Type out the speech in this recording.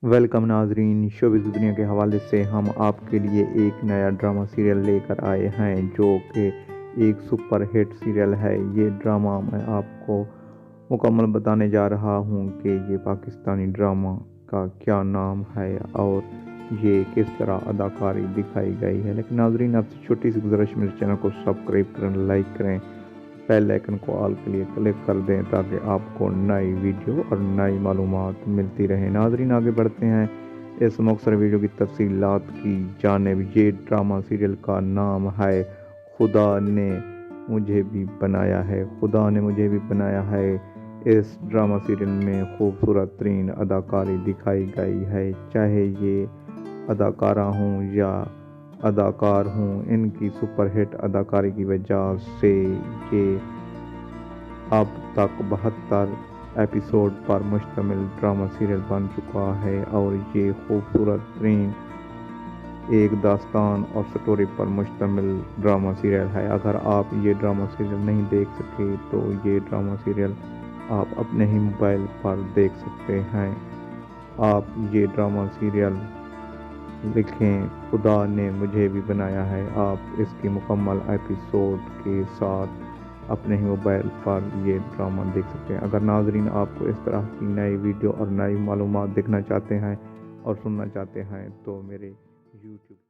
Welcome नाजरीन, showbiz दुनिया के हवाले से हम आपके लिए एक नया ड्रामा सीरियल लेकर आए हैं जो कि एक सुपर हिट सीरियल है। ये ड्रामा मैं आपको मुकम्मल बताने जा रहा हूँ कि ये पाकिस्तानी ड्रामा का क्या नाम है और ये किस तरह अदाकारी दिखाई गई है। लेकिन नाजरीन, आपसे छोटी सी गुजारिश, मेरे चैनल को सब्सक्राइब करें, लाइक करें, बेल आइकन को ऑल के लिए क्लिक कर दें ताकि आपको नई वीडियो और नई मालूमात मिलती रहे। नाजरीन, आगे बढ़ते हैं इस मुख्तसर वीडियो की तफसीलात की जानिब। ये ड्रामा सीरियल का नाम है खुदा ने मुझे भी बनाया है। खुदा ने मुझे भी बनाया है। इस ड्रामा सीरियल में खूबसूरत तरीन अदाकारी दिखाई गई है, चाहे ये अदाकारा हूँ या अदाकार हूँ। इनकी सुपरहिट अदाकारी की वजह से ये अब तक 72 एपिसोड पर मुश्तमिल ड्रामा सीरियल बन चुका है और ये खूबसूरत तरीन एक दास्तान और स्टोरी पर मुश्तमिल ड्रामा सीरियल है। अगर आप ये ड्रामा सीरियल नहीं देख सके तो ये ड्रामा सीरियल आप अपने ही मोबाइल पर देख सकते हैं। आप ये ड्रामा सीरियल लिखें खुदा ने मुझे भी बनाया है, आप इसकी मुकम्मल एपिसोड के साथ अपने ही मोबाइल पर ये ड्रामा देख सकते हैं। अगर नाजरीन आपको इस तरह की नई वीडियो और नई मालूमात देखना चाहते हैं और सुनना चाहते हैं तो मेरे YouTube